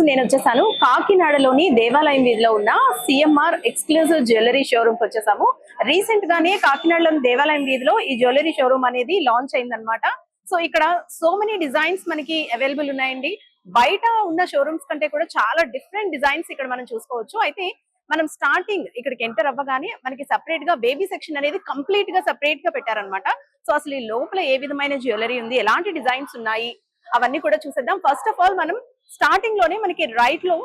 నేను వచ్చేసాను కాకినాడలోని దేవాలయం వీధిలో ఉన్న సిఎంఆర్ ఎక్స్క్లూజివ్ జ్యువెలరీ షోరూమ్ కి వచ్చేసాము. రీసెంట్ గానే కాకినాడలోని దేవాలయం వీధిలో ఈ జ్యువెలరీ షోరూమ్ అనేది లాంచ్ అయిందనమాట. సో ఇక్కడ సో మెనీ డిజైన్స్ మనకి అవైలబుల్ ఉన్నాయండి. బయట ఉన్న షోరూమ్స్ కంటే కూడా చాలా డిఫరెంట్ డిజైన్స్ ఇక్కడ మనం చూసుకోవచ్చు. అయితే మనం స్టార్టింగ్ ఇక్కడికి ఎంటర్ అవ్వగానే మనకి సెపరేట్ గా బేబీ సెక్షన్ అనేది కంప్లీట్ గా సెపరేట్ గా పెట్టారనమాట. సో అసలు ఈ లోపల ఏ విధమైన జ్యువెలరీ ఉంది, ఎలాంటి డిజైన్స్ ఉన్నాయి అవన్నీ కూడా చూసేద్దాం. ఫస్ట్ ఆఫ్ ఆల్ మనం స్టార్టింగ్ లోనే మనకి రైట్ లో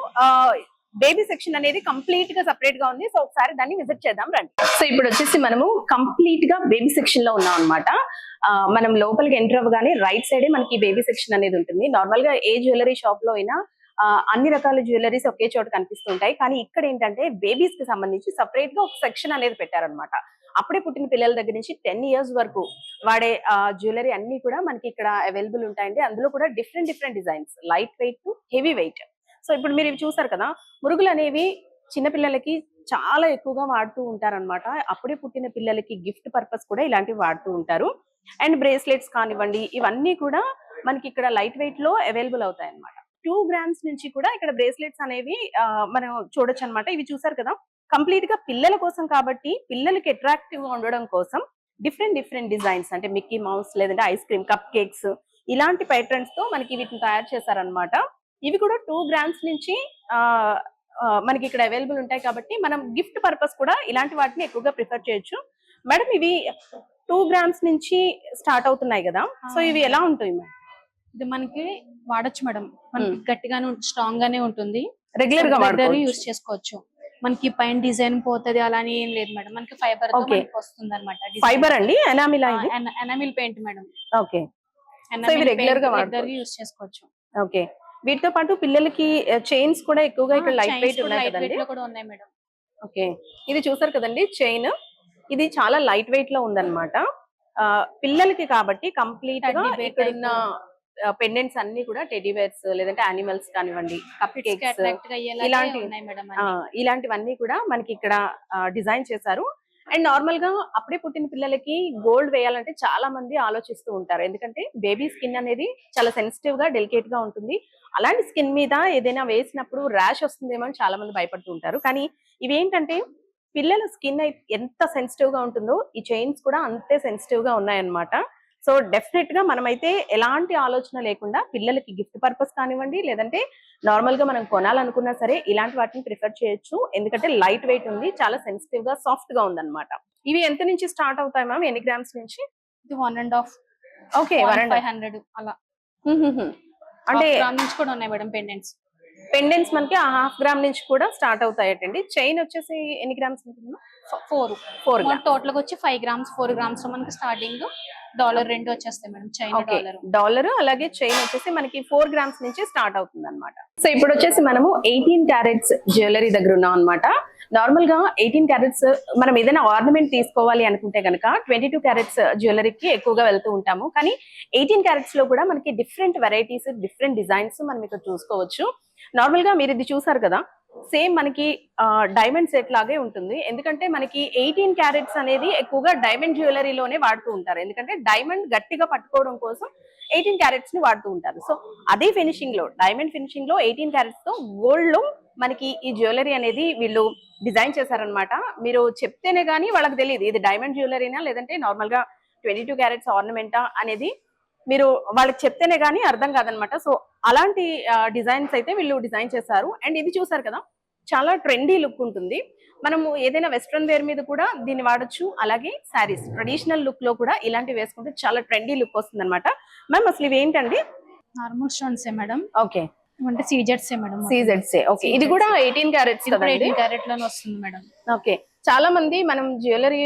బేబీ సెక్షన్ అనేది కంప్లీట్ గా సెపరేట్ గా ఉంది. సో ఒకసారి దాన్ని విజిట్ చేద్దాం రండి. సో ఇప్పుడు వచ్చేసి మనము కంప్లీట్ గా బేబీ సెక్షన్ లో ఉన్నాం అనమాట. మనం లోపలికి ఎంటర్ అవ్వగానే రైట్ సైడే మనకి బేబీ సెక్షన్ అనేది ఉంటుంది. నార్మల్ గా ఏ జ్యువెలరీ షాప్ లో అయినా అన్ని రకాల జ్యువెలరీస్ ఒకే చోట కనిపిస్తుంటాయి. కానీ ఇక్కడ ఏంటంటే బేబీస్ కి సంబంధించి సపరేట్ గా ఒక సెక్షన్ అనేది పెట్టారనమాట. అప్పుడే పుట్టిన పిల్లల దగ్గర నుంచి 10 years వరకు వాడే జ్యువెలరీ అన్ని కూడా మనకి ఇక్కడ అవైలబుల్ ఉంటాయండి. అందులో కూడా different designs, light weight to heavy weight. So ఇప్పుడు మీరు ఇవి చూసారు కదా, మురుగులు అనేవి చిన్నపిల్లలకి చాలా ఎక్కువగా వాడుతూ ఉంటారనమాట. అప్పుడే పుట్టిన పిల్లలకి గిఫ్ట్ పర్పస్ కూడా ఇలాంటివి వాడుతూ ఉంటారు. అండ్ బ్రేస్లెట్స్ కానివ్వండి, ఇవన్నీ కూడా మనకి ఇక్కడ లైట్ వెయిట్ లో అవైలబుల్ అవుతాయి అనమాట. 2 grams నుంచి కూడా ఇక్కడ బ్రేస్లెట్స్ అనేవి మనం చూడొచ్చు అనమాట. ఇవి చూసారు కదా, కంప్లీట్ గా పిల్లల కోసం కాబట్టి పిల్లలకి అట్రాక్టివ్ గా ఉండడం కోసం డిఫరెంట్ డిజైన్స్, అంటే మిక్కీ మౌస్ లేదంటే ఐస్ క్రీమ్, కప్ కేక్స్, ఇలాంటి ప్యాటర్న్స్ తో మనకి వీటిని తయారు చేశారనమాట. ఇవి కూడా 2 grams నుంచి మనకి ఇక్కడ అవైలబుల్ ఉంటాయి కాబట్టి మనం గిఫ్ట్ పర్పస్ కూడా ఇలాంటి వాటిని ఎక్కువగా ప్రిఫర్ చేయొచ్చు. మేడం ఇవి 2 grams నుంచి స్టార్ట్ అవుతున్నాయి కదా, సో ఇవి ఎలా ఉంటాయి మేడం? ఇది మనకి వాడచ్చు మేడం, మనకి గట్టిగానే స్ట్రాంగ్ గానే ఉంటుంది, రెగ్యులర్ గా యూస్ చేసుకోవచ్చు. మనకి పైన డిజైన్ పోతుంది అలా అని ఏం లేదు మేడం, మనకి ఫైబర్ వస్తుంది అనమాట. ఫైబర్ అండి, enamel paint madam. Okay, regular గా యూస్ చేసుకోవచ్చు. ఓకే, వీటితో పాటు పిల్లలకి చైన్స్ కూడా ఎక్కువగా ఇక్కడ లైట్ వెయిట్ ఉన్నాయి మేడం. ఓకే, ఇది చూసారు కదండి చైన్, ఇది చాలా లైట్ వెయిట్ లో ఉందన్నమాట. పిల్లలకి కాబట్టి కంప్లీట్ గా ఇక్కడ ఉన్న పెండెంట్స్ అన్ని కూడా టెడ్డీ బేర్స్ లేదంటే యానిమల్స్ కానివ్వండి, కప్ కేక్స్, ఇలాంటివన్నీ కూడా మనకి ఇక్కడ డిజైన్ చేశారు. అండ్ నార్మల్ గా అప్పుడే పుట్టిన పిల్లలకి గోల్డ్ వేయాలంటే చాలా మంది ఆలోచిస్తూ ఉంటారు, ఎందుకంటే బేబీ స్కిన్ అనేది చాలా సెన్సిటివ్ గా డెలికేట్ గా ఉంటుంది. అలాంటి స్కిన్ మీద ఏదైనా వేసినప్పుడు ర్యాష్ వస్తుందేమో అని చాలా మంది భయపడుతూ ఉంటారు. కానీ ఇవేంటంటే పిల్లల స్కిన్ ఎంత సెన్సిటివ్ గా ఉంటుందో ఈ చైన్స్ కూడా అంతే సెన్సిటివ్ గా ఉన్నాయన్నమాట. సో డెఫినెట్ గా మనమైతే ఎలాంటి ఆలోచన లేకుండా పిల్లలకి గిఫ్ట్ పర్పస్ కానివ్వండి లేదంటే నార్మల్ గా మనం కొనాలనుకున్నా సరే ఇలాంటి వాటిని ప్రిఫర్ చేయొచ్చు. ఎందుకంటే లైట్ వెయిట్ ఉంది, చాలా సెన్సిటివ్ గా సాఫ్ట్ గా ఉందన్నమాట. ఇవి ఎంత నుంచి స్టార్ట్ అవుతాయి మ్యామ్, ఎన్ని గ్రామ్స్ నుంచి? ఇది 1.5. ఓకే, 500 అలా. అంటే నుంచి కూడా ఉన్నాయి మేడం పెండెంట్స్ మనకి 1/2 gram నుంచి కూడా స్టార్ట్ అవుతాయటండి. చైన్ వచ్చేసి ఎన్ని గ్రామ్స్ ఉంటుంది? 4 టోటల్ గా వచ్చి 5 grams 4 grams లో మనకి స్టార్టింగ్ డాలర్ రెండు వచ్చేస్తాయి మేడం. చైన్ డాలర్ అలాగే చైన్ వచ్చేసి మనకి 4 grams నుంచి స్టార్ట్ అవుతుంది అనమాట. సో ఇప్పుడు వచ్చేసి మనము 18 carats జ్యువెలరీ దగ్గర ఉన్నాం అనమాట. నార్మల్ గా 18 carats మనం ఏదైనా ఆర్నమెంట్ తీసుకోవాలి అనుకుంటే కనుక 22 carats జ్యువెలరీకి ఎక్కువగా వెళ్తూ ఉంటాము. కానీ 18 carats లో కూడా మనకి డిఫరెంట్ వెరైటీస్, డిఫరెంట్ డిజైన్స్ మనం ఇక్కడ చూసుకోవచ్చు. నార్మల్ గా మీరు ఇది చూసారు కదా, సేమ్ మనకి డైమండ్ సెట్ లాగే ఉంటుంది. ఎందుకంటే మనకి 18 carats అనేది ఎక్కువగా డైమండ్ జ్యువెలరీలోనే వాడుతూ ఉంటారు, ఎందుకంటే డైమండ్ గట్టిగా పట్టుకోవడం కోసం 18 carats ని వాడుతూ ఉంటారు. సో అదే ఫినిషింగ్ లో, డైమండ్ ఫినిషింగ్ లో 18 carats తో గోల్డ్ లో మనకి ఈ జ్యువెలరీ అనేది వీళ్ళు డిజైన్ చేశారనమాట. మీరు చెప్తేనే గానీ వాళ్ళకి తెలియదు ఇది డైమండ్ జ్యువెలరీనా లేదంటే నార్మల్ గా 22 carats ఆర్నమెంటా అనేది మీరు వాళ్ళకి చెప్తేనే గానీ అర్థం కాదనమాట. సో అలాంటి డిజైన్స్ అయితే వీళ్ళు డిజైన్ చేశారు. అండ్ ఇది చూసారు కదా, చాలా ట్రెండీ లుక్ ఉంటుంది. మనము ఏదైనా వెస్ట్రన్ వేర్ మీద కూడా దీన్ని వాడచ్చు, అలాగే శారీస్ ట్రెడిషనల్ లుక్ లో కూడా ఇలాంటివి వేసుకుంటే చాలా ట్రెండీ లుక్ వస్తుంది అనమాట. మ్యామ్ అసలు ఇవి ఏంటండి? Normal stones madam. ఓకే, అంటే సీజెడ్స్ మేడం. ఓకే, ఇది కూడా 18 carats కదా? 18 carat లోనే వస్తుంది మేడం. ఓకే, చాలా మంది మనం జ్యువెలరీ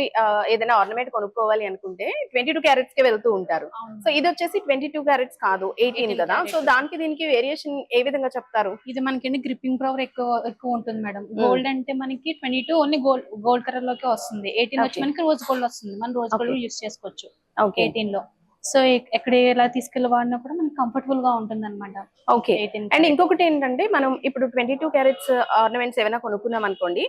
ఏదైనా ఆర్నమెంట్ కొనుక్కోవాలి అనుకుంటే 22 carats కి వెళ్తూ ఉంటారు. సో ఇది వచ్చేసి 22 carats కాదు, 18 కదా. సో దానికి దీనికి వేరియేషన్ ఏ విధంగా చెప్తారు? ఇది మనకి గ్రిప్పింగ్ పవర్ ఎక్కువ ఉంటుంది మేడం. గోల్డ్ అంటే మనకి 22 ఓన్లీ గోల్డ్ కలర్ లోకి వస్తుంది. 18 వచ్చి మనకి రోజ్ గోల్డ్ వస్తుంది. మనం రోజ్ గోల్డ్ యూస్ చేసుకోవచ్చు 18 లో. సో ఎక్కడ ఎలా తీసుకెళ్ళి వాడినా కూడా మనకి కంఫర్టబుల్ గా ఉంటుంది అనమాట. ఓకే. అండ్ ఇంకొకటి ఏంటంటే మనం ఇప్పుడు 22 క్యారెట్స్ ఆర్నమెంట్స్ ఏమైనా కొనుక్కున్నాం అనుకోండి,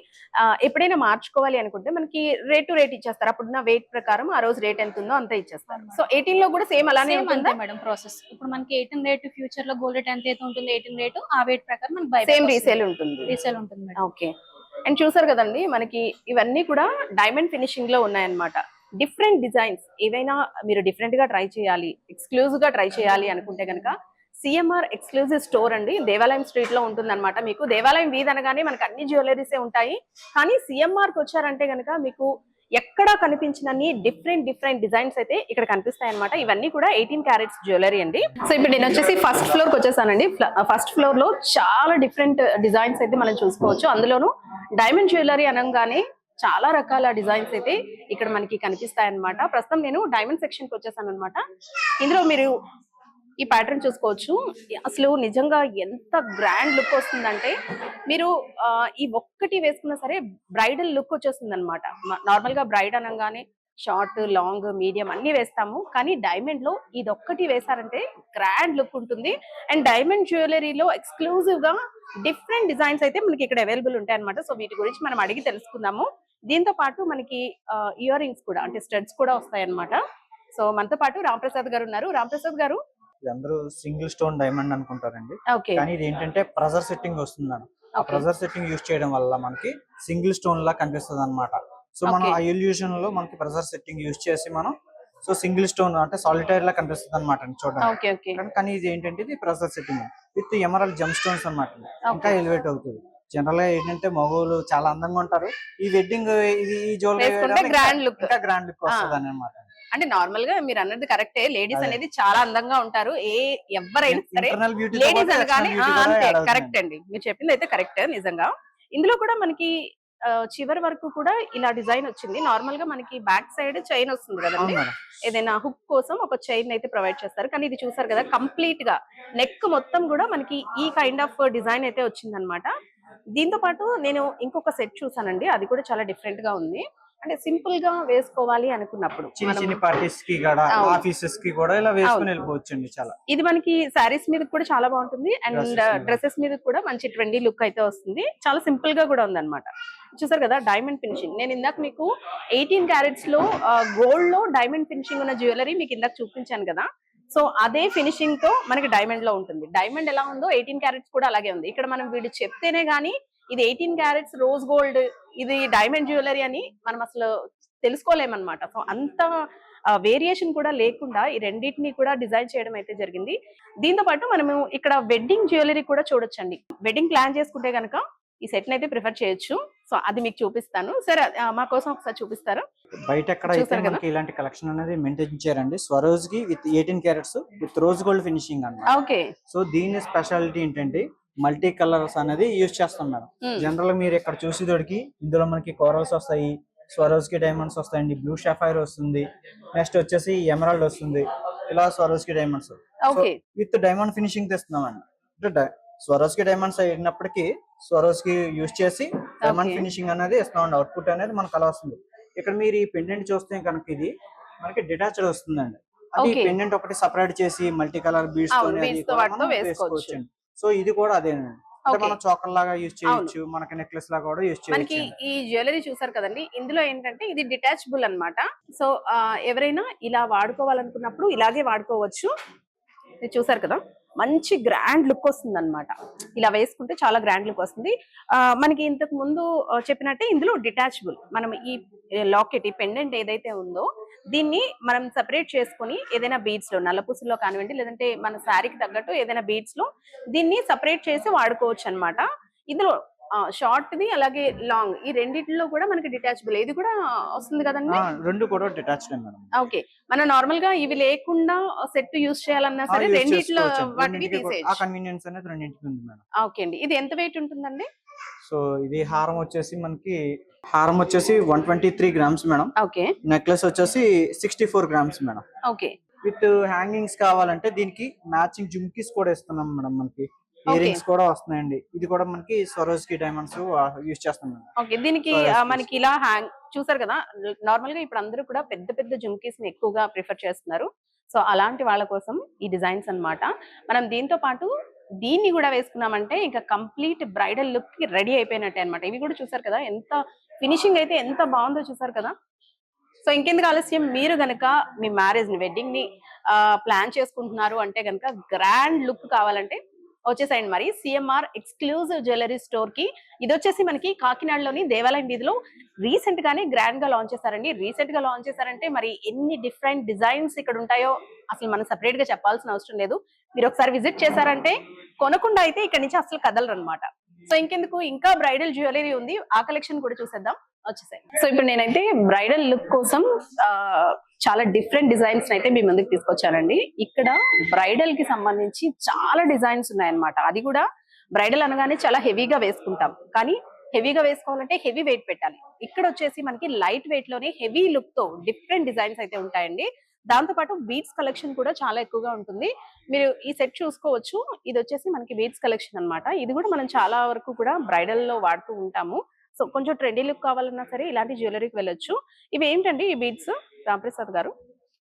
ఎప్పుడైనా మార్చుకోవాలి అనుకుంటే మనకి రేట్ టు రేట్ ఇచ్చేస్తారు. అప్పుడున్న వెయిట్ ప్రకారం ఆ రోజు రేట్ ఎంత ఉందో అంతే ఇచ్చేస్తారు. సో 18 లో కూడా సేమ్ అలానే ఉంటుందా మేడం ప్రాసెస్? ఇప్పుడు మనకి 18 రేట్, ఫ్యూచర్ లో గోల్డ్ రేట్ ఎంత అయితే ఉంటుంది 18 రేటు, ఆ వెయిట్ ప్రకారం మనకి బై సేమ్ రీసేల్ ఉంటుంది. రీసేల్ ఉంటుంది మేడం. ఓకే. అండ్ చూసారు కదండి, మనకి ఇవన్నీ కూడా డైమండ్ ఫినిషింగ్ లో ఉన్నాయన్నమాట. డిఫరెంట్ డిజైన్స్ ఏవైనా మీరు డిఫరెంట్ గా ట్రై చేయాలి, ఎక్స్క్లూజివ్ గా ట్రై చేయాలి అనుకుంటే కనుక సిఎంఆర్ ఎక్స్క్లూజివ్ స్టోర్ అండి, దేవాలయం స్ట్రీట్ లో ఉంటుందన్నమాట. మీకు దేవాలయం వీధి అనగానే మనకి అన్ని జ్యువెలరీసే ఉంటాయి, కానీ సిఎంఆర్ కి వచ్చారంటే కనుక మీకు ఎక్కడా కనిపించినన్ని డిఫరెంట్ డిజైన్స్ అయితే ఇక్కడ కనిపిస్తాయి అనమాట. ఇవన్నీ కూడా 18 క్యారెట్స్ జ్యువెలరీ అండి. సో ఇప్పుడు నేను వచ్చేసి ఫస్ట్ ఫ్లోర్ కి వచ్చేసానండి. ఫస్ట్ ఫ్లోర్ లో చాలా డిఫరెంట్ డిజైన్స్ అయితే మనం చూసుకోవచ్చు. అందులోనూ డైమండ్ జ్యువెలరీ అనగానే చాలా రకాల డిజైన్స్ అయితే ఇక్కడ మనకి కనిపిస్తాయి అనమాట. ప్రస్తుతం నేను డైమండ్ సెక్షన్ కి వచ్చేసాను అనమాట. ఇందులో మీరు ఈ ప్యాటర్న్ చూసుకోవచ్చు. అసలు నిజంగా ఎంత గ్రాండ్ లుక్ వస్తుందంటే మీరు ఈ ఒక్కటి వేసుకున్నా సరే బ్రైడల్ లుక్ వచ్చేస్తుంది అనమాట. నార్మల్ గా బ్రైడ్ అనగానే షార్ట్, లాంగ్, మీడియం అన్ని వేస్తాము, కానీ డైమండ్ లో ఇది ఒక్కటి వేసారంటే గ్రాండ్ లుక్ ఉంటుంది. అండ్ డైమండ్ జ్యువెలరీలో ఎక్స్క్లూజివ్ గా డిఫరెంట్ డిజైన్స్ అయితే మనకి ఇక్కడ అవైలబుల్ ఉంటాయి అనమాట. సో వీటి గురించి మనం అడిగి తెలుసుకుందాము. దీంతో పాటు మనకి ఇయర్ రింగ్స్ కూడా, అంటే స్టడ్స్ కూడా వస్తాయి అనమాట. సో మనతో పాటు రాంప్రసాద్ గారు ఉన్నారు. రాంప్రసాద్ గారు, అందరూ సింగిల్ స్టోన్ డైమండ్ అనుకుంటారండి, ఓకే, కానీ ఇది ఏంటంటే ప్రెజర్ సెట్టింగ్ వస్తుందండి. ఆ ప్రెజర్ సెట్టింగ్ యూజ్ చేయడం వల్ల మనకి సింగిల్ స్టోన్ లా కనిపిస్తుంది అనమాట. సో మనం ఆ ఇల్యూషన్ లో మనకి ప్రెజర్ సెట్టింగ్ యూజ్ చేసి మనం సో సింగిల్ స్టోన్ అంటే సాలిటైర్ లా కనిపిస్తుంది అనమాట చూడడానికి. కానీ ఇది ఏంటంటే ఇది pressure setting with emerald gem stones అనమాట. ఇంకా ఎలివేట్ అవుతుంది. జనరల్ గా ఏంటంటే మగవాళ్ళు చాలా అందంగా ఉంటారు, ఈ వెడ్డింగ్ ఇది ఈ జ్యువెలరీ గ్రాండ్ లుక్ వస్తుంది అనమాట. అంటే నార్మల్ గా మీరు అన్నది కరెక్టే, లేడీస్ అనేది చాలా అందంగా ఉంటారు. ఎవరైనా సరే లేడీస్ అనగానే అంతే. కరెక్ట్ అండి, మీరు చెప్పింది అయితే కరెక్ట్ నిజంగా. ఇందులో కూడా మనకి చివరి వరకు కూడా ఇలా డిజైన్ వచ్చింది. నార్మల్ గా మనకి బ్యాక్ సైడ్ చైన్ వస్తుంది కదండి, ఏదైనా హుక్ కోసం ఒక చైన్ అయితే ప్రొవైడ్ చేస్తారు. కానీ ఇది చూసారు కదా, కంప్లీట్ గా నెక్ మొత్తం కూడా మనకి ఈ కైండ్ ఆఫ్ డిజైన్ అయితే వచ్చింది అనమాట. దీంతో పాటు నేను ఇంకొక సెట్ చూసానండి, అది కూడా చాలా డిఫరెంట్ గా ఉంది. అంటే సింపుల్ గా వేసుకోవాలి అనుకున్నప్పుడు చిన్న పార్టీస్ కి కూడా, ఆఫీసెస్ కి కూడా ఇలా వేసుకుని వెళ్ళిపోవచ్చండి. చాలా ఇది మనకి సారీస్ మీద కూడా చాలా బాగుంటుంది, అండ్ డ్రెస్సెస్ మీద కూడా మంచి ట్రెండీ లుక్ అయితే వస్తుంది. చాలా సింపుల్ గా కూడా ఉంది అనమాట. చూసారు కదా డైమండ్ ఫినిషింగ్. నేను ఇందాక మీకు 18 క్యారెట్స్ లో గోల్డ్ లో డైమండ్ ఫినిషింగ్ ఉన్న జ్యువెలరీ మీకు ఇందాక చూపించాను కదా. సో అదే ఫినిషింగ్ తో మనకి డైమండ్ లో ఉంటుంది. డైమండ్ ఎలా ఉందో 18 క్యారెట్స్ కూడా అలాగే ఉంది. ఇక్కడ మనం వీడు చెప్తేనే గానీ ఇది 18 క్యారెట్స్ రోజ్ గోల్డ్, ఇది డైమండ్ జ్యువెలరీ అని మనం అసలు తెలుసుకోలేమన్నమాట. సో అంత వేరియేషన్ కూడా లేకుండా ఈ రెండింటిని కూడా డిజైన్ చేయడం అయితే జరిగింది. దీంతో పాటు మనము ఇక్కడ వెడ్డింగ్ జ్యువెలరీ కూడా చూడొచ్చండి. వెడ్డింగ్ ప్లాన్ చేసుకుంటే కనుక ఈ సెట్ ని అయితే ప్రిఫర్ చేయొచ్చు. సో అది మీకు చూపిస్తాను. సరే మా కోసం ఒకసారి చూపిస్తారా? బయట ఎక్కడ అయితే మనకి ఇలాంటి కలెక్షన్ అనేది మెయింటైన్ చేయారండి. Swarovski with 18 carats with rose gold finishing అన్నమాట. ఓకే. సో దీని స్పెషాలిటీ ఏంటంటే మల్టీ కలర్స్ అనేది యూజ్ చేస్తాం మేడం. జనరల్ గా మీరు ఇక్కడ చూసేదోడికి ఇందులో మనకి కోరల్స్ వస్తాయి, స్వరోజ్ కి డైమండ్స్ వస్తాయండి, బ్లూ షాఫైర్ వస్తుంది, నెక్స్ట్ వచ్చేసి ఎమరాల్డ్ వస్తుంది, ఇలా స్వరోజ్ కి డైమండ్స్ విత్ డైమండ్ ఫినిషింగ్ తెస్తున్నాం అండి. స్వరోజ్ కి డైమండ్స్ అయినప్పటికీ స్వరోజ్ కి యూజ్ చేసి డైమండ్ ఫినిషింగ్ అనేది ఇస్తామండి. అవుట్పుట్ అనేది మనకు అలా వస్తుంది. ఇక్కడ మీరు ఈ పెండెంట్ చూస్తే కనుక ఇది మనకి డిటాచ్డ్ వస్తుందండి. అంటే ఈ పెండెంట్ ఒకటి సపరేట్ చేసి మల్టీ కలర్ బీడ్స్ తో వేసుకోవచ్చు. సో ఇది కూడా అదేనండి. అంటే మనం చోకర్ లాగా యూజ్ చేయొచ్చు, మనకి నెక్లెస్ లాగా కూడా యూజ్ చేయొచ్చు. మనకి ఈ జ్యువెలరీ చూసారు కదండి, ఇందులో ఏంటంటే ఇది డిటాచబుల్ అన్నమాట. సో ఎవరైనా ఇలా వాడుకోవాలనుకున్నప్పుడు ఇలాగే వాడుకోవచ్చు. ఇది చూసారు కదా, మంచి గ్రాండ్ లుక్ వస్తుంది అనమాట. ఇలా వేసుకుంటే చాలా గ్రాండ్ లుక్ వస్తుంది. మనకి ఇంతకు ముందు చెప్పినట్టే ఇందులో డిటాచబుల్. మనం ఈ లాకెట్, ఈ పెండెంట్ ఏదైతే ఉందో దీన్ని మనం సెపరేట్ చేసుకుని ఏదైనా బీడ్స్ లో, నల్లపూసలో కానివ్వండి, లేదంటే మన శారీకి తగ్గట్టు ఏదైనా బీడ్స్ లో దీన్ని సెపరేట్ చేసి వాడుకోవచ్చు అనమాట. ఇందులో షార్ట్ ది అలాగే లాంగ్, ఈ రెండిట్లో కూడా మనకి డిటాచబుల్ ఇది కూడా వస్తుంది కదండి. రెండు కూడా డిటాచ్డ్ మేడం. ఓకే. మనం నార్మల్ గా ఇవి లేకుండా సెట్ యూజ్ చేయాలన్నా సరే రెండిట్లో వాటికి తీసేయచ్చు. ఆ కన్వీనియన్స్ అనేది రెండింటికి ఉంది మేడం. ఓకే అండి. ఇది ఎంత వెయిట్ ఉంటుందండి? సో ఇది హారం వచ్చేసి మనకి 123 గ్రామ్స్ మేడం. ఓకే. నెక్లెస్ వచ్చేసి 64 grams madam. Okay. With hangings కావాలంటే దీనికి మ్యాచింగ్ జుమ్కీస్ కూడా ఇస్తున్నాం మేడం. మనకి ఇయర్ రింగ్స్ కూడా వస్తున్నాయండి. ఇది కూడా మనకి స్వరోజ్ కి డైమండ్స్ యూజ్ చేస్తాం. ఓకే. దీనికి మనకి ఇలా హ్యాంగ్ చూసారు కదా, నార్మల్ గా ఇప్పుడు అందరూ కూడా పెద్ద పెద్ద జుమ్కీస్ ని ఎక్కువగా ప్రిఫర్ చేస్తున్నారు. సో అలాంటి వాళ్ళ కోసం ఈ డిజైన్స్ అన్నమాట. మనం దీంతో పాటు దీన్ని కూడా వేసుకున్నామంటే ఇంకా కంప్లీట్ బ్రైడల్ లుక్ కి రెడీ అయిపోయినట్టే అన్నమాట. ఇవి కూడా చూసారు కదా, ఎంత ఫినిషింగ్ అయితే ఎంత బాగుందో చూసారు కదా. సో ఇంకెందుకు ఆలస్యం, మీరు గనక మీ మ్యారేజ్ ని, వెడ్డింగ్ ని ప్లాన్ చేసుకుంటున్నారు అంటే గనక గ్రాండ్ లుక్ కావాలంటే వచ్చేసాయండి మరి సిఎంఆర్ ఎక్స్క్లూజివ్ జ్యువెలరీ స్టోర్ కి. ఇది వచ్చేసి మనకి కాకినాడలోని దేవాలయం వీధిలో రీసెంట్ గానే గ్రాండ్ గా లాంచ్ చేశారండి. రీసెంట్ గా లాంచ్ చేశారంటే మరి ఎన్ని డిఫరెంట్ డిజైన్స్ ఇక్కడ ఉంటాయో అసలు మనం సెపరేట్ గా చెప్పాల్సిన అవసరం లేదు. మీరు ఒకసారి విజిట్ చేశారంటే కొనకుండా అయితే ఇక్కడ నుంచి అసలు కదలరు అనమాట. సో ఇంకెందుకు, ఇంకా బ్రైడల్ జ్యువెలరీ ఉంది, ఆ కలెక్షన్ కూడా చూసేద్దాం, వచ్చేసాయి. సో ఇప్పుడు నేనైతే బ్రైడల్ లుక్ కోసం చాలా డిఫరెంట్ డిజైన్స్ అయితే మీ ముందుకు తీసుకొచ్చానండి. ఇక్కడ బ్రైడల్ కి సంబంధించి చాలా డిజైన్స్ ఉన్నాయన్నమాట. అది కూడా బ్రైడల్ అనగానే చాలా హెవీగా వేసుకుంటాం, కానీ హెవీగా వేసుకోవాలంటే హెవీ వెయిట్ పెట్టాలి. ఇక్కడ వచ్చేసి మనకి లైట్ వెయిట్ లోనే హెవీ లుక్ తో డిఫరెంట్ డిజైన్స్ అయితే ఉంటాయండి. దాంతో పాటు బీడ్స్ కలెక్షన్ కూడా చాలా ఎక్కువగా ఉంటుంది. మీరు ఈ సెట్ చూసుకోవచ్చు. ఇది వచ్చేసి మనకి బీడ్స్ కలెక్షన్ అన్నమాట. ఇది కూడా మనం చాలా వరకు కూడా బ్రైడల్ లో వాడుతూ ఉంటాము. సో కొంచెం ట్రెండీ లుక్ కావాలన్నా సరే ఇలాంటి జ్యువెలరీకి వెళ్ళొచ్చు. ఇవి ఏంటండి ఈ బీడ్స్, రాంప్రసాద్ గారు?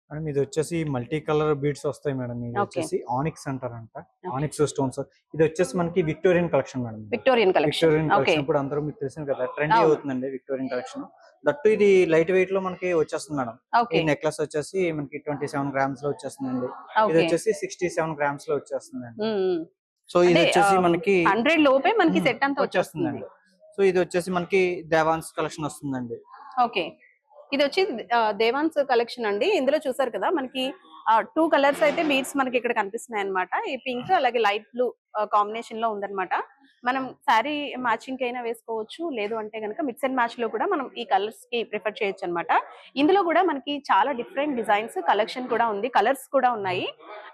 మేడం ఇది వచ్చేసి మల్టీ కలర్ బీడ్స్ వస్తాయి మేడం. ఇది వచ్చేసి ఆనిక్స్ అంటారంట, ఆనిక్స్ స్టోన్స్. ఇది వచ్చేసి మనకి Victorian collection madam. Victorian collection ఇప్పుడు అందరూ మీకు తెలిసింది కదా, ట్రెండీ అవుతుందండి విక్టోరియన్ కలెక్షన్. దట్టు ఇది లైట్ వెయిట్ లో మనకి వచ్చేస్తుంది మేడం. ఈ నెక్లెస్ వచ్చేసి మనకి 27 గ్రామ్స్ లో వచ్చేస్తుందండి. ఇది వచ్చేసి 67 గ్రామ్స్ లో వచ్చేస్తుందండి. సో ఇది వచ్చేసి మనకి 100 లోపే మనకి సెట్ అంతా వచ్చేస్తుందండి. సో ఇది వచ్చేసి మనకి దేవాన్స్ కలెక్షన్ వస్తుందండి. ఓకే, ఇది వచ్చి దేవాన్స్ కలెక్షన్ అండి. ఇందులో చూసారు కదా మనకి 2 కలర్స్ అయితే బీడ్స్ మనకి ఇక్కడ కనిపిస్తున్నాయి అనమాట. ఈ పింక్ అలాగే లైట్ బ్లూ కాంబినేషన్ లో ఉందన్నమాట. మనం శారీ మ్యాచింగ్ అయినా వేసుకోవచ్చు, లేదు అంటే కనుక మిక్స్ అండ్ మ్యాచ్ లో కూడా మనం ఈ కలర్స్ కి ప్రిఫర్ చేయొచ్చు అనమాట. ఇందులో కూడా మనకి చాలా డిఫరెంట్ డిజైన్స్ కలెక్షన్ కూడా ఉంది, కలర్స్ కూడా ఉన్నాయి.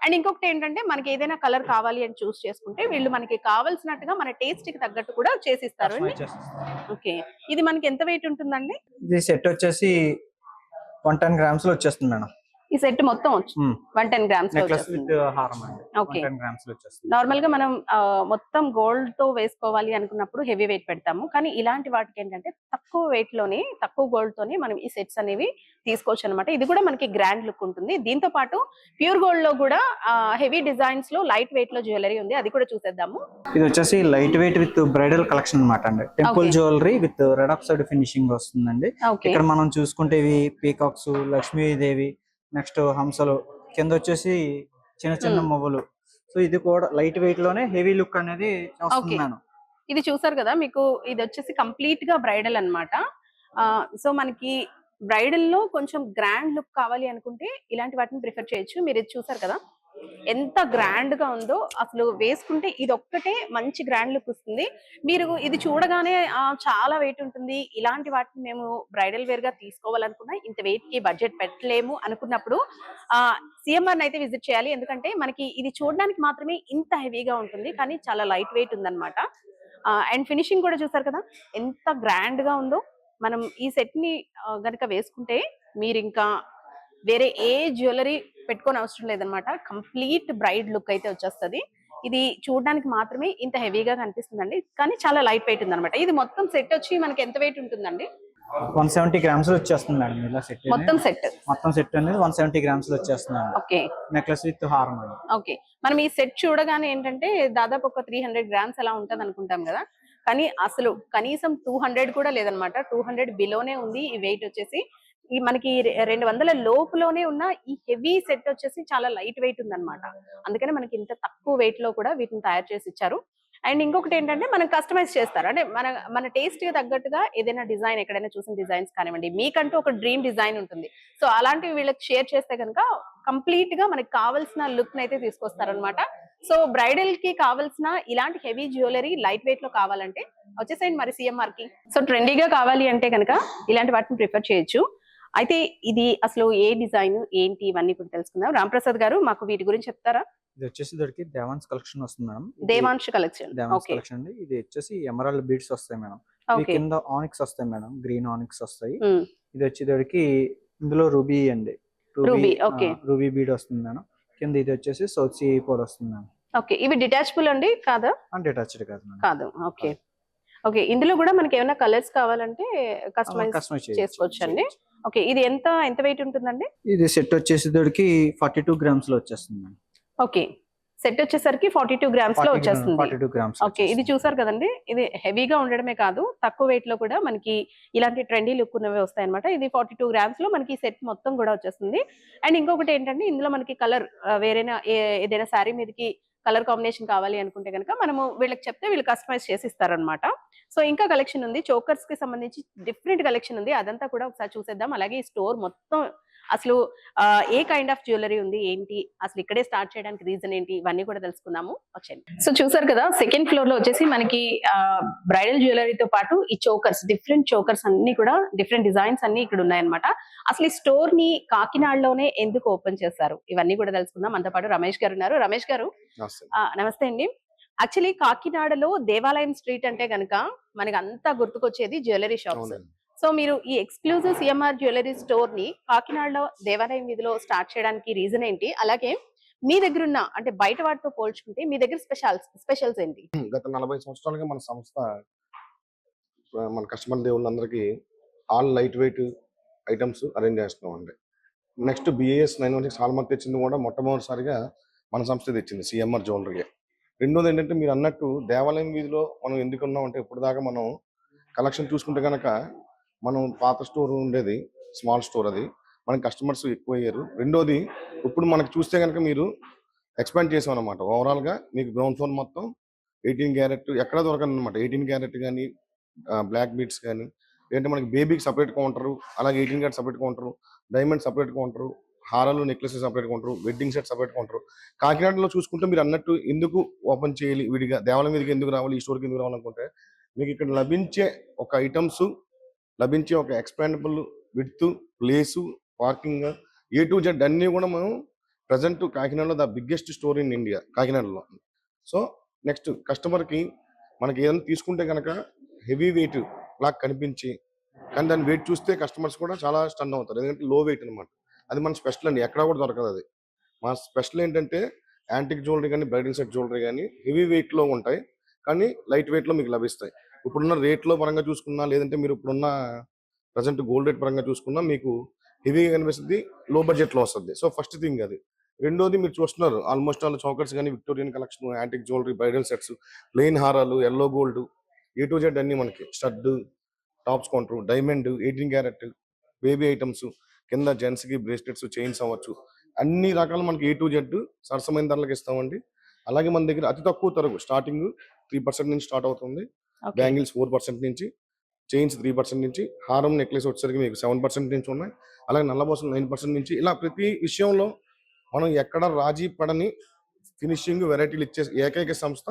అండ్ ఇంకొకటి ఏంటంటే మనకి ఏదైనా కలర్ కావాలి అని చూస్ చేసుకుంటే వీళ్ళు మనకి కావాల్సినట్టుగా మన టేస్ట్ కి తగ్గట్టు కూడా చేసిస్తారు. ఓకే, ఇది మనకి ఎంత వెయిట్ ఉంటుందండి? ఇది సెట్ వచ్చేసి 110 గ్రామ్స్ లో వచ్చేస్తుంది మేడం. ఈ సెట్ మొత్తం 110 గ్రామ్స్ లో వచ్చేస్తుంది. ఓకే, నార్మల్ గా మనం మొత్తం గోల్డ్ తో వేసుకోవాలి అనుకున్నప్పుడు హెవీ వెయిట్ పెడతాము, కానీ ఇలాంటి వాటికి ఏంటంటే తక్కువ వెయిట్ లోనే, తక్కువ గోల్డ్ తోనే మనం ఈ సెట్స్ అనేవి తీసుకోవచ్చు అనమాట. ఇది కూడా మనకి గ్రాండ్ లుక్ ఉంటుంది. దీంతో పాటు ప్యూర్ గోల్డ్ లో కూడా హెవీ డిజైన్స్ లో లైట్ వెయిట్ లో జ్యువెలరీ ఉంది, అది కూడా చూసేద్దాము. ఇది వచ్చేసి light weight with bridal collection అనమాట అండి. Temple jewellery with red oxide finishing వస్తుందండి. ఇక్కడ మనం చూసుకుంటే ఇవి పీకాక్స్, లక్ష్మీదేవి, నెక్స్ట్ హంసలు, కింద వచ్చేసి చిన్న చిన్న మొవ్వలు. సో ఇది కూడా లైట్ వెయిట్ లోనే హెవీ లుక్ అనేది వస్తున్నాను. ఇది చూసారు కదా, మీకు ఇది వచ్చేసి కంప్లీట్ గా బ్రైడల్ అన్నమాట. సో మనకి బ్రైడల్ లో కొంచెం గ్రాండ్ లుక్ కావాలి అనుకుంటే ఇలాంటి వాటిని ప్రిఫర్ చేయొచ్చు. మీరు ఇది చూసారు కదా ఎంత గ్రాండ్ గా ఉందో, అసలు వేసుకుంటే ఇది ఒక్కటే మంచి గ్రాండ్ లుక్ వస్తుంది. మీరు ఇది చూడగానే చాలా వెయిట్ ఉంటుంది, ఇలాంటి వాటిని మేము బ్రైడల్ వేర్ గా తీసుకోవాలనుకున్నా ఇంత వెయిట్ కి బడ్జెట్ పెట్టలేము అనుకున్నప్పుడు సిఎంఆర్ అయితే విజిట్ చేయాలి. ఎందుకంటే మనకి ఇది చూడడానికి మాత్రమే ఇంత హెవీగా ఉంటుంది, కానీ చాలా లైట్ వెయిట్ ఉందన్నమాట. అండ్ ఫినిషింగ్ కూడా చూసారు కదా ఎంత గ్రాండ్ గా ఉందో. మనం ఈ సెట్ ని గనక వేసుకుంటే మీరు ఇంకా వేరే ఏ జ్యువెలరీ పెట్టుకోని అవసరం లేదనమాట. కంప్లీట్ బ్రైడ్ లుక్ అయితే వచ్చేస్తుంది. ఇది చూడడానికి మాత్రమే ఇంత హెవీగా కనిపిస్తుందండి, కానీ చాలా లైట్ వెయిట్ ఉంది అనమాట. ఇది మొత్తం సెట్ వచ్చి మనకి ఎంత వెయిట్ ఉంటుందండి? 170 గ్రామ్స్ లో వచ్చేస్తుంది మేడం. ఇలా సెట్ మొత్తం సెట్ అనేది 170 గ్రామ్స్ లో వచ్చేస్తుంది. ఓకే, నెక్లెస్ విత్ హారం. ఓకే, మనం ఈ సెట్ చూడగానే ఏంటంటే దాదాపు ఒక 300 గ్రామ్స్ అలా ఉంటది అనుకుంటాం కదా, కానీ అసలు కనీసం 200 కూడా లేదనమాట. 200 బిలోనే ఉంది ఈ వెయిట్ వచ్చేసి. ఈ మనకి 200 లోపులోనే ఉన్న ఈ హెవీ సెట్ వచ్చేసి చాలా లైట్ వెయిట్ ఉందన్నమాట. అందుకనే మనకి ఇంత తక్కువ వెయిట్ లో కూడా వీటిని తయారు చేసి ఇచ్చారు. అండ్ ఇంకొకటి ఏంటంటే మనం కస్టమైజ్ చేస్తారు, అంటే మన టేస్ట్ కి తగ్గట్టుగా ఏదైనా డిజైన్, ఎక్కడైనా చూసిన డిజైన్స్ కానివ్వండి, మీకంటూ ఒక డ్రీమ్ డిజైన్ ఉంటుంది. సో అలాంటివి వీళ్ళకి షేర్ చేస్తే కనుక కంప్లీట్ గా మనకి కావాల్సిన లుక్ అయితే తీసుకొస్తారనమాట. సో బ్రైడల్ కి కావాల్సిన ఇలాంటి హెవీ జ్యువెలరీ లైట్ వెయిట్ లో కావాలంటే వచ్చేసేయండి మరి సిఎంఆర్ కి. సో ట్రెండీగా కావాలి అంటే కనుక ఇలాంటి వాటిని ప్రిఫర్ చేయొచ్చు. అయితే ఇది అసలు ఏ డిజైన్ ఏంటి ఇవన్నీ కూడా తెలుసుకుందాం. రాంప్రసాద్ గారు మాకు వీటి గురించి చెప్తారా? ఇది వచ్చేసి దొరికి దేవాన్స్ కలెక్షన్ వస్తుంది మేడం. దేవాన్స్ కలెక్షన్. అండి. ఇది వచ్చేసి ఎమరాల్డ్ బీడ్స్ వస్తాయి మేడం. కింద ఆనిక్స్ వస్తాయి మేడం, గ్రీన్ ఆనిక్స్ వస్తాయి. ఇది వచ్చి దొరికి ఇందులో రూబీ అండి, రూబీ బీడ్ వస్తుంది మేడం. కింద ఇది వచ్చేసి సౌత్ పోల్ వస్తుంది మేడం. ఓకే, ఇవి డిటాచబుల్ అండి కాదా? డిటాచ్డ్ కాదు. ఓకే, ఓకే, ఇందులో కూడా మనకి ఏమైనా కలర్స్ కావాలంటే కస్టమైజ్ కస్టమైజ్ చేసుకోవచ్చు అండి. ఓకే, ఇది ఎంత వెయిట్ ఉంటుందండి? ఇది సెట్ వచ్చేసేటోడికి 42 గ్రామ్స్ లో వచ్చేస్తుంది మేడం. ఓకే, సెట్ వచ్చేసరికి 42 గ్రామ్స్ లో వచ్చేస్తుంది. 42 గ్రామ్స్. ఓకే, ఇది చూసారు కదండి, ఇది హెవీగా ఉండడమే కాదు, తక్కువ వెయిట్ లో కూడా మనకి ఇలాంటి ట్రెండీ లుక్ ఉన్నవి వస్తాయి అనమాట. ఇది 42 గ్రామ్స్ లో మనకి సెట్ మొత్తం కూడా వచ్చేస్తుంది. అండ్ ఇంకొకటి ఏంటంటే ఇందులో మనకి కలర్ వేరేనా ఏదైనా శారీ మీదకి కలర్ కాంబినేషన్ కావాలి అనుకుంటే కనుక మనము వీళ్ళకి చెప్తే వీళ్ళు కస్టమైజ్ చేసి ఇస్తారనమాట. సో ఇంకా కలెక్షన్ ఉంది, చోకర్స్ కి సంబంధించి డిఫరెంట్ కలెక్షన్ ఉంది, అదంతా కూడా ఒకసారి చూసేద్దాం. అలాగే ఈ స్టోర్ మొత్తం అసలు ఏ కైండ్ ఆఫ్ జ్యువెలరీ ఉంది ఏంటి, అసలు ఇక్కడే స్టార్ట్ చేయడానికి రీజన్ ఏంటి, ఇవన్నీ కూడా తెలుసుకుందాము, వచ్చేయండి. సో చూసారు కదా, సెకండ్ ఫ్లోర్ లో వచ్చేసి మనకి బ్రైడల్ జ్యువెలరీతో పాటు ఈ చోకర్స్, డిఫరెంట్ చోకర్స్ అన్ని కూడా డిఫరెంట్ డిజైన్స్ అన్ని ఇక్కడ ఉన్నాయన్నమాట. అసలు ఈ స్టోర్ ని కాకినాడలోనే ఎందుకు ఓపెన్ చేస్తారు, ఇవన్నీ కూడా తెలుసుకుందాం. మనతో పాటు రమేష్ గారు ఉన్నారు. రమేష్ గారు నమస్తే అండి. యాక్చువల్లీ కాకినాడలో దేవాలయం స్ట్రీట్ అంటే గనక మనకి అంతా గుర్తుకొచ్చేది జ్యువెలరీ షాప్స్. సో మీరు ఈ ఎక్స్క్లూజివ్ సిఎంఆర్ జ్యువెలరీ స్టోర్ ని కాకినాడలో దేవాలయం వీధిలో స్టార్ట్ చేయడానికి రీజన్ ఏంటి, అలాగే మీ దగ్గర ఉన్న అంటే బయట వాటితో పోల్చుకుంటే మీ దగ్గర స్పెషల్స్ ఏంటి? గత 40 సంవత్సరాలుగా మన సంస్థ మన కస్టమర్ దేవుళ్ళందరికీ all light weight items arrange చేస్తున్నాం అండి. నెక్స్ట్ BAS 916 హాల్మార్క్ తెచ్చింది కూడా మొట్టమొదటిసారిగా మన సంస్థ తెచ్చింది సిఎంఆర్ జ్యువెలరీ. రెండోది ఏంటంటే మీరు అన్నట్టు దేవాలయం వీధిలో మనం ఎందుకు ఉన్నాం అంటే ఇప్పుడు దాకా మనం కలెక్షన్ చూసుకుంటే కనుక మనం పాత స్టోర్ ఉండేది, స్మాల్ స్టోర్, అది మనకి కస్టమర్స్ ఎక్కువ అయ్యారు. రెండోది ఇప్పుడు మనకు చూస్తే కనుక మీరు ఎక్స్పాండ్ చేసాం అనమాట. ఓవరాల్గా మీకు గ్రౌండ్ ఫ్లోర్ మొత్తం 18 క్యారెట్ ఎక్కడ దొరకదు అనమాట. 18 క్యారెట్ కానీ బ్లాక్ బీట్స్ కానీ, లేదంటే మనకి బేబీకి సపరేట్ కౌంటరు, అలాగే 18 carat separate counter, diamond separate counter, హారాలు necklace separate counter, wedding set separate counter. కాకినాడలో చూసుకుంటే మీరు అన్నట్టు ఎందుకు ఓపెన్ చేయాలి విడిగా, దేవాలయం మీదకి ఎందుకు రావాలి, ఈ స్టోర్కి ఎందుకు రావాలనుకుంటే మీకు ఇక్కడ లభించే ఒక ఐటమ్స్, లభించే ఒక expandable width, place, parking, A to Z అన్నీ కూడా మనం ప్రజెంట్ కాకినాడలో the biggest store in India కాకినాడలో. సో నెక్స్ట్ కస్టమర్కి మనకి ఏదైనా తీసుకుంటే కనుక హెవీ వెయిట్ లాగా కనిపించి, కానీ దాని వెయిట్ చూస్తే కస్టమర్స్ కూడా చాలా స్టన్ అవుతారు, ఎందుకంటే లో వెయిట్ అనమాట. అది మన స్పెషల్ అండి, ఎక్కడా కూడా దొరకదు అది. మా స్పెషల్ ఏంటంటే యాంటిక్ జ్యువెలరీ కానీ బ్రైడల్ సెట్ జ్యువెలరీ కానీ హెవీ వెయిట్లో ఉంటాయి, కానీ లైట్ వెయిట్లో మీకు లభిస్తాయి. ఇప్పుడున్న రేట్లో పరంగా చూసుకున్నా, లేదంటే మీరు ఇప్పుడున్న ప్రజెంట్ గోల్డ్ రేట్ పరంగా చూసుకున్నా మీకు హెవీగా కనిపిస్తుంది, లో బడ్జెట్లో వస్తుంది. సో ఫస్ట్ థింగ్ అది. రెండోది మీరు చూస్తున్నారు ఆల్మోస్ట్ ఆల్ చౌకర్స్ కానీ, Victorian collection, antique jewellery, bridal sets, plain హారాలు, yellow gold, A to Z అన్ని మనకి stud, tops counter, diamond, 18 carat, baby items, కింద జెంట్స్కి బ్రేస్లెట్స్, చైన్స్ అవ్వచ్చు, అన్ని రకాలు మనకి A to Z సరసమైన ధరలకు ఇస్తామండి. అలాగే మన దగ్గర అతి తక్కువ తరుగు స్టార్టింగ్ 3% నుంచి స్టార్ట్ అవుతుంది, బ్యాంగిల్స్ 4% నుంచి, చైన్స్ 3% నుంచి, హారం నెక్లెస్ వచ్చేసరికి మీకు 7% నుంచి ఉన్నాయి, అలాగే నల్లబోసం 9% నుంచి. ఇలా ప్రతి విషయంలో మనం ఎక్కడ రాజీ పడని ఫినిషింగ్ వెరైటీలు ఇచ్చే ఏకైక సంస్థ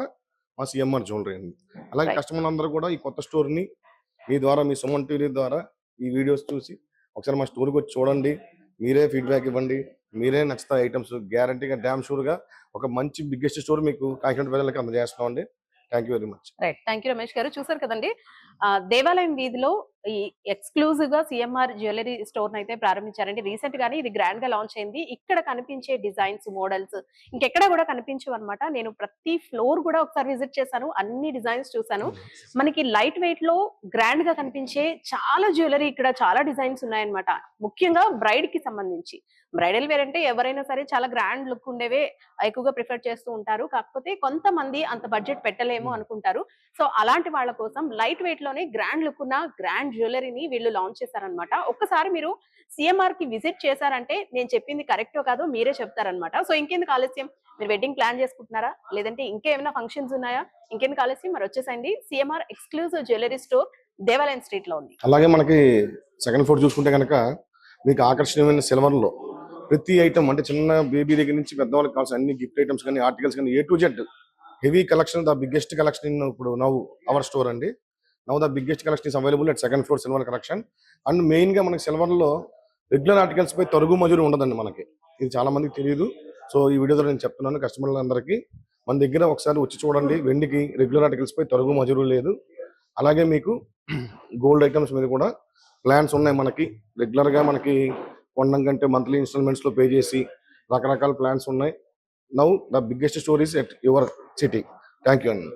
మా సిఎంఆర్ జ్యువెలరీ అండి. అలాగే కస్టమర్లు అందరూ కూడా ఈ కొత్త స్టోర్ని మీ ద్వారా, మీ సుమన్ టీవీ ద్వారా ఈ వీడియోస్ చూసి ఒకసారి మా స్టోర్కి వచ్చి చూడండి, మీరే ఫీడ్బ్యాక్ ఇవ్వండి, మీరే నచ్చుతాయి ఐటమ్స్. గ్యారంటీగా డ్యామ్ షూర్గా ఒక మంచి బిగ్గెస్ట్ స్టోర్ మీకు కాకినాడ ప్రజలకు అందజేస్తున్నాం అండి. Thank you very much. Right, thank you Ramesh గారు. చూసారు కదండి, దేవాలయం వీధిలో ఈ ఎక్స్క్లూజివ్ గా సిఎంఆర్ జ్యువెలరీ స్టోర్ అయితే ప్రారంభించారండి. రీసెంట్ గానీ ఇది గ్రాండ్ గా లాంచ్ అయింది. ఇక్కడ కనిపించే డిజైన్స్, మోడల్స్ ఇంకెక్కడ కూడా కనిపించవు అనమాట. నేను ప్రతి ఫ్లోర్ కూడా ఒకసారి విజిట్ చేశాను, అన్ని డిజైన్స్ చూసాను. మనకి లైట్ వెయిట్ లో గ్రాండ్ గా కనిపించే చాలా జ్యువెలరీ, ఇక్కడ చాలా డిజైన్స్ ఉన్నాయన్నమాట. ముఖ్యంగా బ్రైడ్ కి సంబంధించి, బ్రైడల్ వేర్ అంటే ఎవరైనా సరే చాలా గ్రాండ్ లుక్ ఉండేవే ఎక్కువగా ప్రిఫర్ చేస్తూ ఉంటారు. కాకపోతే కొంతమంది అంత బడ్జెట్ పెట్టలేము అనుకుంటారు. సో అలాంటి వాళ్ళ కోసం లైట్ వెయిట్ లోనే గ్రాండ్ లుక్ ఉన్న గ్రాండ్ జ్యువెలరీని వీళ్ళు లాంచ్ చేశారనమాట. ఒక్కసారి మీరు సిఎంఆర్ కి విజిట్ చేశారంటే నేను చెప్పింది కరెక్టో కాదో మీరే చెప్తారనమాట. సో ఇంకెందుకు ఆలస్యం, మీరు వెడ్డింగ్ ప్లాన్ చేసుకుంటున్నారా, లేదంటే ఇంకేమైనా ఫంక్షన్స్ ఉన్నాయా, ఇంకెందుకు ఆలస్యం, మరి వచ్చేసండి. సిఎంఆర్ ఎక్స్క్లూజివ్ జ్యువెలరీ స్టోర్ దేవాలయం స్ట్రీట్ లో ఉంది. అలాగే మనకి సెకండ్ ఫ్లోర్ చూసుకుంటే కనుక మీకు ఆకర్షణీయమైన సిల్వర్ లో ప్రతి ఐటమ్, అంటే చిన్న బేబీ దగ్గర నుంచి పెద్దవాళ్ళకి కావాల్సిన అన్ని గిఫ్ట్ ఐటమ్స్ కానీ, ఆర్టికల్స్ కానీ, A to Z heavy collection, the biggest collection in ఇప్పుడు నౌ అవర్ స్టోర్ అండి. Now the biggest collection is available at second floor silver collection. And main గా మనకి సిల్వర్ లో రెగ్యులర్ ఆర్టికల్స్ పై తరుగు మజూరు ఉండదండి మనకి, ఇది చాలా మందికి తెలియదు. సో ఈ వీడియోలో నేను చెప్తున్నాను కస్టమర్లందరికీ, మన దగ్గర ఒకసారి వచ్చి చూడండి. వెండికి రెగ్యులర్ ఆర్టికల్స్ పై తరుగు మజూరు లేదు. అలాగే మీకు గోల్డ్ ఐటమ్స్ మీద కూడా ప్లాన్స్ ఉన్నాయి మనకి. రెగ్యులర్ గా మనకి కొనడం కంటే మంత్లీ ఇన్స్టాల్మెంట్స్ లో పే చేసి రకరకాల ప్లాన్స్ ఉన్నాయి. Now the biggest stories at your city. Thank you అండి.